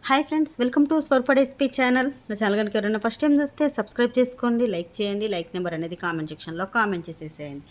Hi friends, welcome to Swarpad SP channel. నా channel కనుక ఎవరైనా ఫస్ట్ టైం చూస్తే సబ్స్క్రైబ్ చేసుకోండి, లైక్ చేయండి. లైక్ నెంబర్ అనేది కామెంట్ సెక్షన్లో కామెంట్ చేసేసేయండి.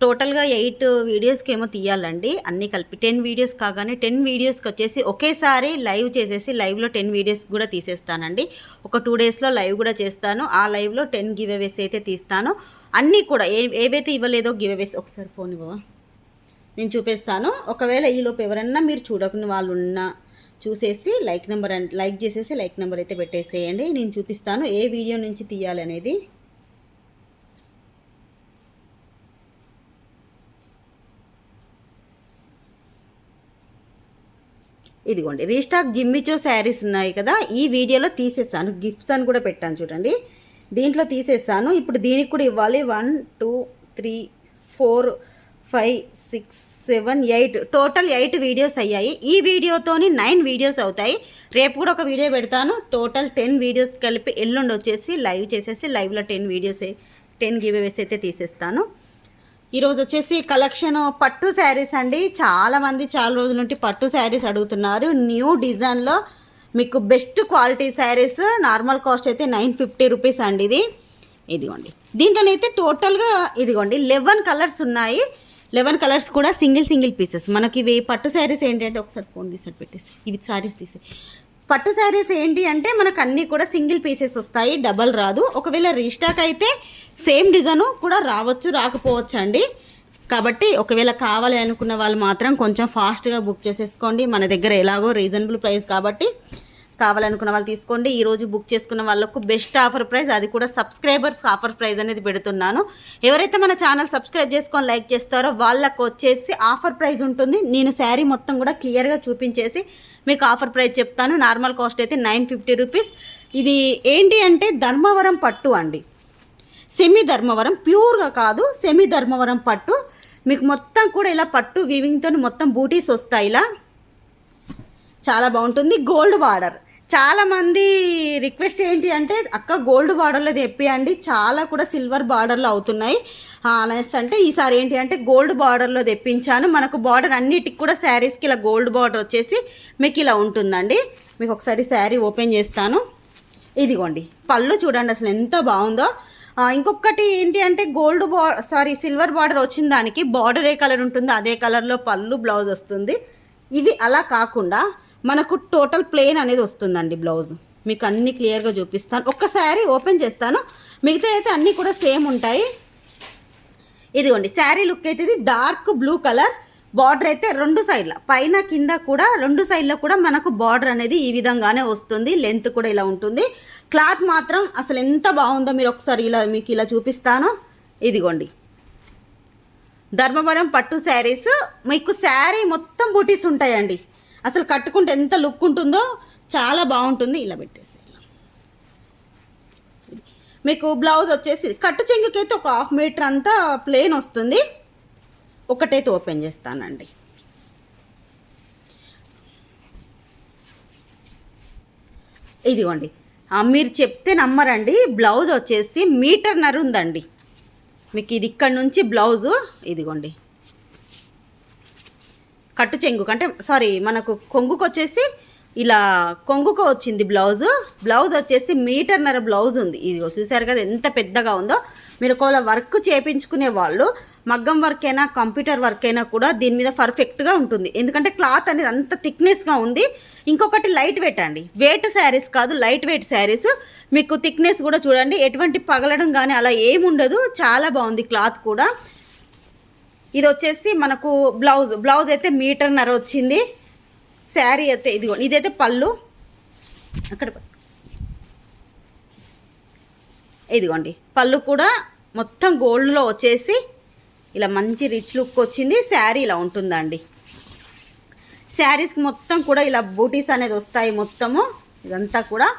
టోటల్గా 8 వీడియోస్కి ఏమో తీయాలండి, అన్నీ కలిపి 10 వీడియోస్ కాగానే 10 వీడియోస్కి వచ్చేసి ఒకేసారి లైవ్ చేసేసి లైవ్లో 10 వీడియోస్ కూడా తీసేస్తానండి. ఒక 2 డేస్లో లైవ్ కూడా చేస్తాను. ఆ లైవ్లో 10 గివ్ అవేస్ అయితే తీస్తాను. అన్నీ కూడా ఏవైతే ఇవ్వలేదో గివ్ అవేస్ ఒకసారి ఫోన్ ఇవ్వవా, నేను చూపిస్తాను. ఒకవేళ ఈలోపు ఎవరన్నా మీరు చూడకున్న వాళ్ళు ఉన్నా చూసేసి లైక్ చేసేసి లైక్ నెంబర్ అయితే పెట్టేసేయండి. నేను చూపిస్తాను ఏ వీడియో నుంచి తీయాలి అనేది. ఇదిగోండి, రీస్టాక్ జిమ్మిచో శారీస్ ఉన్నాయి కదా, ఈ వీడియోలో తీసేసాను. గిఫ్ట్స్ అని కూడా పెట్టాను చూడండి, దీంట్లో తీసేసాను. ఇప్పుడు దీనికి కూడా ఇవ్వాలి. 1 2 3 4 5 6 7 8 టోటల్ 8 వీడియోస్ అయ్యాయి. ఈ వీడియోతోని 9 వీడియోస్ అవుతాయి. రేపు కూడా ఒక వీడియో పెడతాను. టోటల్ 10 వీడియోస్ కలిపి ఎల్లుండి వచ్చేసి లైవ్ చేసేసి లైవ్లో 10 వీడియోస్ 10 గివ్ అవేస్ అయితే తీసేస్తాను. ఈరోజు వచ్చేసి కలెక్షన్ పట్టు శారీస్ అండి. చాలామంది చాలా రోజుల నుండి పట్టు శారీస్ అడుగుతున్నారు. న్యూ డిజైన్లో మీకు best quality saris. Normal cost అయితే 950 రూపీస్ అండి. ఇదిగోండి, దీంట్లోనైతే టోటల్గా ఇదిగోండి 11 కలర్స్ ఉన్నాయి. 11 కలర్స్ కూడా సింగిల్ పీసెస్. మనకి ఇవి పట్టు శారీస్ ఏంటి అంటే, ఒకసారి ఫోన్ తీసి పెట్టేసి, ఇవి శారీస్ తీసి, పట్టు శారీస్ ఏంటి అంటే మనకు అన్నీ కూడా సింగిల్ పీసెస్ వస్తాయి, డబల్ రాదు. ఒకవేళ రీస్టాక్ అయితే సేమ్ డిజైన్ కూడా రావచ్చు, రాకపోవచ్చు అండి. కాబట్టి ఒకవేళ కావాలి అనుకున్న వాళ్ళు మాత్రం కొంచెం ఫాస్ట్గా బుక్ చేసేసుకోండి. మన దగ్గర ఎలాగో రీజనబుల్ ప్రైస్ కాబట్టి కావాలనుకున్న వాళ్ళు తీసుకోండి. ఈరోజు బుక్ చేసుకున్న వాళ్ళకు బెస్ట్ ఆఫర్ ప్రైస్, అది కూడా సబ్స్క్రైబర్స్ ఆఫర్ ప్రైస్ అనేది పెడుతున్నాను. ఎవరైతే మన ఛానల్ సబ్స్క్రైబ్ చేసుకొని లైక్ చేస్తారో వాళ్ళకు వచ్చేసి ఆఫర్ ప్రైస్ ఉంటుంది. నేను శారీ మొత్తం కూడా క్లియర్గా చూపించేసి మీకు ఆఫర్ ప్రైస్ చెప్తాను. నార్మల్ కాస్ట్ అయితే 950 రూపీస్. ఇది ఏంటి అంటే ధర్మవరం పట్టు అండి, సెమీ ధర్మవరం, ప్యూర్గా కాదు, సెమీ ధర్మవరం పట్టు. మీకు మొత్తం కూడా ఇలా పట్టు వీవింగ్తో మొత్తం బూటీస్ వస్తాయి. ఇలా చాలా బాగుంటుంది. గోల్డ్ బార్డర్, చాలామంది రిక్వెస్ట్ ఏంటి అంటే అక్క గోల్డ్ బార్డర్లో తెప్పియండి, చాలా కూడా సిల్వర్ బార్డర్లో అవుతున్నాయి అనేసి అంటే ఈసారి ఏంటి అంటే గోల్డ్ బార్డర్లో తెప్పించాను. మనకు బార్డర్ అన్నిటికి కూడా శారీస్కి ఇలా గోల్డ్ బార్డర్ వచ్చేసి మీకు ఇలా ఉంటుందండి. మీకు ఒకసారి శారీ ఓపెన్ చేస్తాను. ఇదిగోండి పళ్ళు చూడండి అసలు ఎంత బాగుందో. ఇంకొకటి ఏంటి అంటే సిల్వర్ బార్డర్ వచ్చిన దానికి బార్డర్ ఏ కలర్ ఉంటుందో అదే కలర్లో పళ్ళు బ్లౌజ్ వస్తుంది. ఇవి అలా కాకుండా మనకు టోటల్ ప్లెయిన్ అనేది వస్తుందండి బ్లౌజ్. మీకు అన్నీ క్లియర్గా చూపిస్తాను. ఒక్కసారి ఓపెన్ చేస్తాను, మిగతా అయితే అన్నీ కూడా సేమ్ ఉంటాయి. ఇదిగోండి శారీ లుక్ అయితే ఇది డార్క్ బ్లూ కలర్. బార్డర్ అయితే 2 సైడ్ల పైన కింద కూడా 2 సైడ్లో కూడా మనకు బార్డర్ అనేది ఈ విధంగానే వస్తుంది. లెంత్ కూడా ఇలా ఉంటుంది. క్లాత్ మాత్రం అసలు ఎంత బాగుందో మీరు ఒకసారి మీకు ఇలా చూపిస్తాను. ఇదిగోండి ధర్మవరం పట్టు శారీస్. మీకు శారీ మొత్తం బూటీస్ ఉంటాయండి. అసలు కట్టుకుంటే ఎంత లుక్ ఉంటుందో, చాలా బాగుంటుంది. ఇలా పెట్టేసి మీకు బ్లౌజ్ వచ్చేసి కట్టు చెంగుకైతే ఒక 1/2 మీటర్ అంతా ప్లెయిన్ వస్తుంది. ఒకటైతే ఓపెన్ చేస్తానండి. ఇదిగోండి, మీరు చెప్తే నమ్మరండి, బ్లౌజ్ వచ్చేసి 1.5 మీటర్ ఉందండి. మీకు ఇది ఇక్కడ నుంచి బ్లౌజు ఇదిగోండి, కట్టు చెంగుకు అంటే మనకు కొంగుకు వచ్చేసి ఇలా కొంగుకు వచ్చింది బ్లౌజ్ వచ్చేసి 1.5 మీటర్ బ్లౌజ్ ఉంది. ఇదిగో చూసారు కదా ఎంత పెద్దగా ఉందో. మీరు ఒకవేళ వర్క్ చేయించుకునే వాళ్ళు మగ్గం వర్క్ అయినా కంప్యూటర్ వర్క్ అయినా కూడా దీని మీద పర్ఫెక్ట్గా ఉంటుంది. ఎందుకంటే క్లాత్ అనేది అంత థిక్నెస్గా ఉంది. ఇంకొకటి లైట్ వెయిట్ అండి, వెయిట్ శారీస్ కాదు, లైట్ వెయిట్ శారీస్. మీకు థిక్నెస్ కూడా చూడండి, ఎటువంటి పగలడం కానీ అలా ఏముండదు. చాలా బాగుంది క్లాత్ కూడా. ఇది వచ్చేసి మనకు బ్లౌజ్ అయితే 1.5 మీటర్ వచ్చింది. శారీ అయితే ఇదిగోండి, ఇదైతే పళ్ళు. అక్కడ ఇదిగోండి పళ్ళు కూడా మొత్తం గోల్డ్లో వచ్చేసి ఇలా మంచి రిచ్ లుక్ వచ్చింది. శారీ ఇలా ఉంటుందండి. శారీస్కి మొత్తం కూడా ఇలా బూటీస్ అనేది వస్తాయి. మొత్తము ఇదంతా కూడా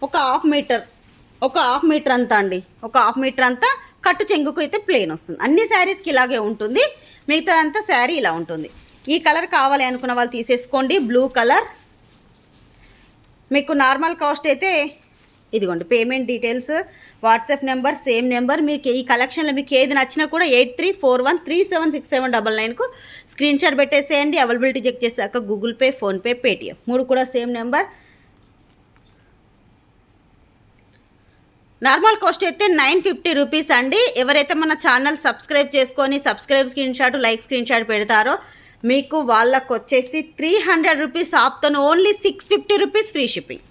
ఒక 1/2 మీటర్ అంతా అండి, ఒక 1/2 మీటర్ అంతా. కట్టు చెంగుకు అయితే ప్లెయిన్ వస్తుంది. అన్ని శారీస్కి ఇలాగే ఉంటుంది. మిగతా అంతా శారీ ఇలా ఉంటుంది. ఈ కలర్ కావాలి అనుకున్న వాళ్ళు తీసేసుకోండి. బ్లూ కలర్ మీకు నార్మల్ కాస్ట్ అయితే ఇదిగోండి payment details, WhatsApp number same number. మీకు ఈ కలెక్షన్లో మీకు ఏది నచ్చినా కూడా 8341376799కు స్క్రీన్ షాట్ పెట్టేసేయండి. అవైలబిలిటీ చెక్ చేశాక గూగుల్ పే, ఫోన్పే, పేటిఎం 3 కూడా సేమ్ నెంబర్. నార్మల్ కాస్ట్ అయితే 950 రూపీస్ అండి. ఎవరైతే మన ఛానల్ సబ్స్క్రైబ్ చేసుకొని subscribe screenshot, like screenshot పెడతారో మీకు వాళ్ళకు వచ్చేసి 300 రూపీస్ ఆప్తో ఓన్లీ 650 రూపీస్ ఫ్రీ షిప్పింగ్.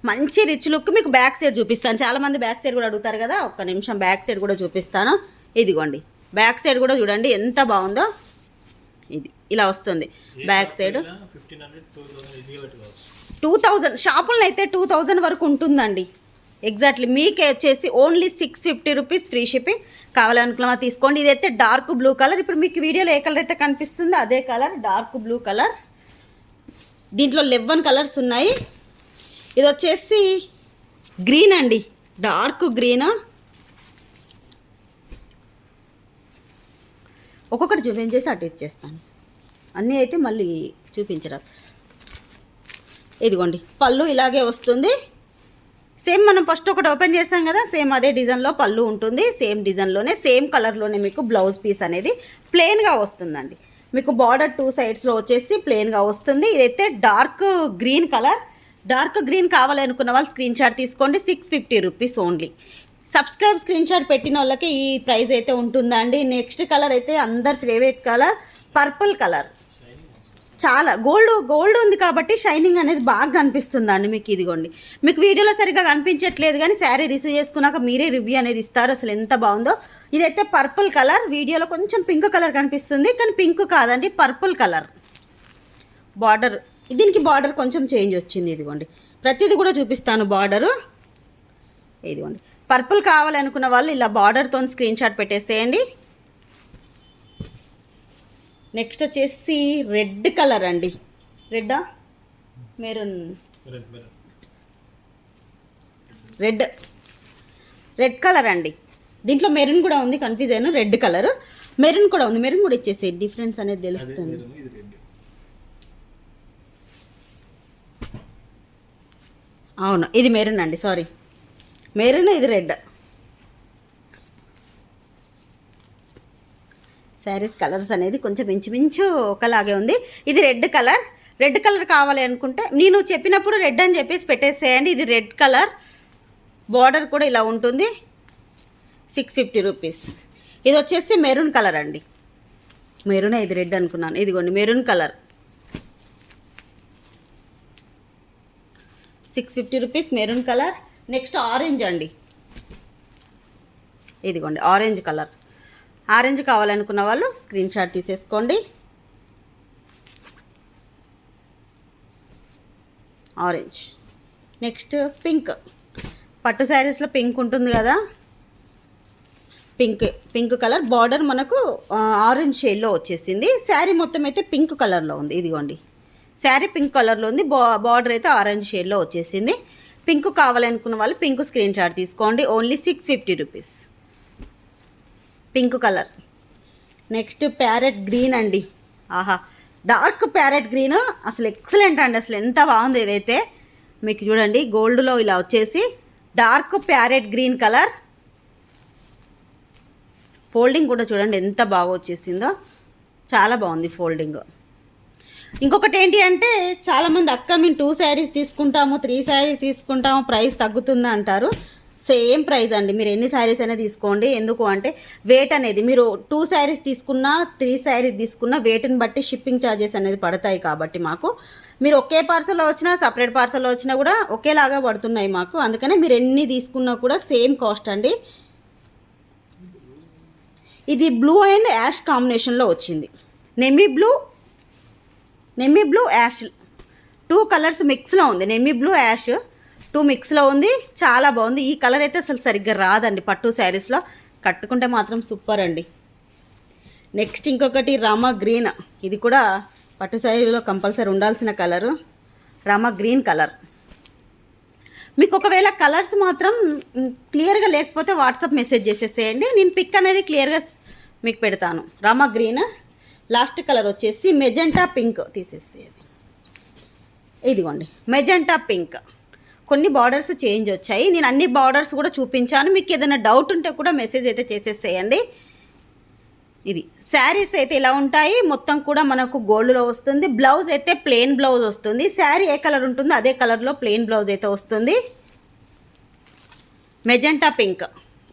మంచి రిచ్ లుక్. మీకు బ్యాక్ సైడ్ చూపిస్తాను, చాలామంది బ్యాక్ సైడ్ కూడా అడుగుతారు కదా, ఒక్క నిమిషం బ్యాక్ సైడ్ కూడా చూపిస్తాను. ఇదిగోండి బ్యాక్ సైడ్ కూడా చూడండి ఎంత బాగుందో. ఇది ఇలా వస్తుంది బ్యాక్ సైడ్. 2000 షాపుల్లో అయితే 2000 వరకు ఉంటుందండి ఎగ్జాక్ట్లీ. మీకే వచ్చేసి ఓన్లీ 650 రూపీస్ ఫ్రీ షిప్పింగ్. కావాలనుకున్నా తీసుకోండి. ఇదైతే డార్క్ బ్లూ కలర్. ఇప్పుడు మీకు వీడియోలో ఏ కలర్ అయితే కనిపిస్తుందో అదే కలర్, డార్క్ బ్లూ కలర్. దీంట్లో 11 కలర్స్ ఉన్నాయి. ఇది వచ్చేసి గ్రీన్ అండి, డార్క్ గ్రీన్. ఒక్కొక్కటి చూపించేసి అటు ఇచ్చేస్తాను, అన్నీ అయితే మళ్ళీ చూపించరా. ఇదిగోండి పళ్ళు ఇలాగే వస్తుంది. సేమ్ మనం ఫస్ట్ ఒకటి ఓపెన్ చేసాం కదా, సేమ్ అదే డిజైన్లో పళ్ళు ఉంటుంది. సేమ్ డిజైన్లోనే సేమ్ కలర్లోనే మీకు బ్లౌజ్ పీస్ అనేది ప్లెయిన్గా వస్తుందండి. మీకు బార్డర్ 2 సైడ్స్లో వచ్చేసి ప్లెయిన్గా వస్తుంది. ఇదైతే dark green colour. Dark green కావాలనుకున్న వాళ్ళు స్క్రీన్ షాట్ తీసుకోండి. 650 rupees only. Subscribe screen shot పెట్టిన వాళ్ళకి ఈ ప్రైస్ అయితే ఉంటుందండి. నెక్స్ట్ కలర్ అయితే అందరి ఫేవరెట్ కలర్ పర్పుల్ కలర్. చాలా గోల్డ్ ఉంది కాబట్టి షైనింగ్ అనేది బాగా కనిపిస్తుందండి మీకు. ఇదిగోండి మీకు వీడియోలో సరిగ్గా కనిపించట్లేదు కానీ శారీ రిసీవ్ చేసుకున్నాక మీరే రివ్యూ అనేది ఇస్తారు అసలు ఎంత బాగుందో. ఇదైతే పర్పుల్ కలర్. వీడియోలో కొంచెం పింక్ కలర్ కనిపిస్తుంది కానీ పింక్ కాదండి, పర్పుల్ కలర్. బార్డర్, దీనికి బార్డర్ కొంచెం చేంజ్ వచ్చింది. ఇదిగోండి ప్రతిదీ కూడా చూపిస్తాను బార్డరు. ఇదిగోండి పర్పుల్ కావాలనుకున్న వాళ్ళు ఇలా బార్డర్తో స్క్రీన్ షాట్ పెట్టేసేయండి. నెక్స్ట్ వచ్చేసి రెడ్ కలర్ అండి. రెడ్డా మెరూన్, రెడ్ కలర్ అండి. దీంట్లో మెరూన్ కూడా ఉంది, కన్ఫ్యూజ్ అయ్యాను. రెడ్ కలర్, మెరూన్ కూడా ఉంది. మెరూన్ కూడా ఇచ్చేసి డిఫరెన్స్ అనేది తెలుస్తుంది. అవును ఇది మెరూన్ అండి, సారీ మెరూన్, ఇది రెడ్. శారీస్ కలర్స్ అనేది కొంచెం ఇంచుమించు ఒకలాగే ఉంది. ఇది రెడ్ కలర్. రెడ్ కలర్ కావాలి అనుకుంటే నేను చెప్పినప్పుడు రెడ్ అని చెప్పేసి పెట్టేసేయండి. ఇది రెడ్ కలర్. బార్డర్ కూడా ఇలా ఉంటుంది. 650 రూపీస్. ఇది వచ్చేసి మెరూన్ కలర్ అండి. మెరూనే, ఇది రెడ్ అనుకున్నాను. ఇదిగోండి maroon colour. 650 rupees maroon colour. Next orange అండి. ఇదిగోండి ఆరెంజ్ కలర్. ఆరెంజ్ కావాలనుకున్న వాళ్ళు స్క్రీన్ షాట్ తీసేసుకోండి. ఆరెంజ్. Next pink. పట్టు శారీస్లో పింక్ ఉంటుంది కదా, పింక్ కలర్. బార్డర్ మనకు ఆరెంజ్ షేడ్లో వచ్చేసింది. శారీ మొత్తం అయితే పింక్ కలర్లో ఉంది. ఇదిగోండి శారీ పింక్ కలర్లో ఉంది. బార్డర్ అయితే ఆరెంజ్ షేడ్లో వచ్చేసింది. పింక్ కావాలనుకున్న వాళ్ళు పింక్ స్క్రీన్ షాట్ తీసుకోండి. Only 650 rupees pink colour. Next parrot green అండి. ఆహా, డార్క్ ప్యారెట్ గ్రీన్ అసలు ఎక్సలెంట్ అండి. అసలు ఎంత బాగుంది. ఇదైతే మీకు చూడండి గోల్డ్లో ఇలా వచ్చేసి dark parrot green colour. Folding కూడా చూడండి ఎంత బాగా వచ్చేసిందో, చాలా బాగుంది ఫోల్డింగ్. ఇంకొకటి ఏంటి అంటే చాలామంది అక్క మేము 2 శారీస్ తీసుకుంటాము, 3 శారీస్ తీసుకుంటాము, ప్రైస్ తగ్గుతుందా అంటారు. సేమ్ ప్రైస్ అండి. మీరు ఎన్ని శారీస్ అయినా తీసుకోండి. ఎందుకు అంటే వెయిట్ అనేది మీరు 2 శారీస్ తీసుకున్నా 3 శారీస్ తీసుకున్నా వెయిట్ని బట్టి షిప్పింగ్ ఛార్జెస్ అనేది పడతాయి. కాబట్టి మాకు మీరు ఒకే పార్సల్లో వచ్చినా సపరేట్ పార్సల్లో వచ్చినా కూడా ఒకేలాగా పడుతున్నాయి మాకు. అందుకనే మీరు ఎన్ని తీసుకున్నా కూడా సేమ్ కాస్ట్ అండి. ఇది బ్లూ అండ్ యాష్ కాంబినేషన్లో వచ్చింది. నెమీ బ్లూ యాష్ 2 కలర్స్ మిక్స్లో ఉంది. నెమీ బ్లూ యాష్ 2 మిక్స్లో ఉంది. చాలా బాగుంది. ఈ కలర్ అయితే అసలు సరిగ్గా రాదండి పట్టు శారీస్లో. కట్టుకుంటే మాత్రం సూపర్ అండి. నెక్స్ట్ ఇంకొకటి రామా గ్రీన్. ఇది కూడా పట్టు శారీలో కంపల్సరీ ఉండాల్సిన కలరు, రామా గ్రీన్ కలర్. మీకు ఒకవేళ కలర్స్ మాత్రం క్లియర్గా లేకపోతే వాట్సాప్ మెసేజ్ చేసేసేయండి. నేను పిక్ అనేది క్లియర్గా మీకు పెడతాను. రామా గ్రీన్. లాస్ట్ కలర్ వచ్చేసి మెజెంటా పింక్. తీసేసేది ఇదిగోండి మెజెంటా పింక్. కొన్ని బార్డర్స్ చేంజ్ వచ్చాయి. నేను అన్ని బార్డర్స్ కూడా చూపించాను. మీకు ఏదైనా డౌట్ ఉంటే కూడా మెసేజ్ అయితే చేసేసేయండి. ఇది శారీస్ అయితే ఇలా ఉంటాయి. మొత్తం కూడా మనకు గోల్డ్లో వస్తుంది. బ్లౌజ్ అయితే ప్లెయిన్ బ్లౌజ్ వస్తుంది. శారీ ఏ కలర్ ఉంటుందో అదే కలర్లో ప్లెయిన్ బ్లౌజ్ అయితే వస్తుంది. మెజెంటా పింక్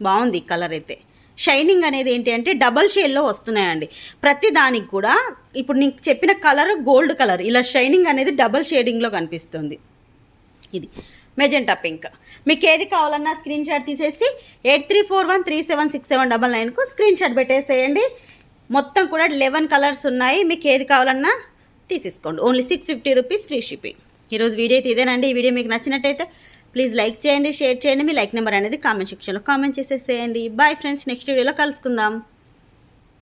బాగుంది ఈ కలర్ అయితే. షైనింగ్ అనేది ఏంటి అంటే డబల్ షేడ్లో వస్తున్నాయండి. ప్రతి దానికి కూడా ఇప్పుడు నీకు చెప్పిన కలర్ గోల్డ్ కలర్, ఇలా షైనింగ్ అనేది డబల్ షేడింగ్లో కనిపిస్తుంది. ఇది మెజెంటా పింక్. మీకు ఏది కావాలన్నా స్క్రీన్ షాట్ తీసేసి 8341376799కు స్క్రీన్ షాట్ పెట్టేసేయండి. మొత్తం కూడా 11 కలర్స్ ఉన్నాయి. మీకు ఏది కావాలన్నా తీసేసుకోండి. Only 650 rupees free shipping. ఈరోజు వీడియో అయితే ఇదేనండి. ఈ వీడియో మీకు నచ్చినట్టయితే ప్లీజ్ లైక్ చేయండి, షేర్ చేయండి. మీ లైక్ నెంబర్ అనేది కామెంట్ సెక్షన్లో కామెంట్ చేసేసేయండి. బాయ్ ఫ్రెండ్స్, నెక్స్ట్ వీడియోలో కలుసుకుందాం.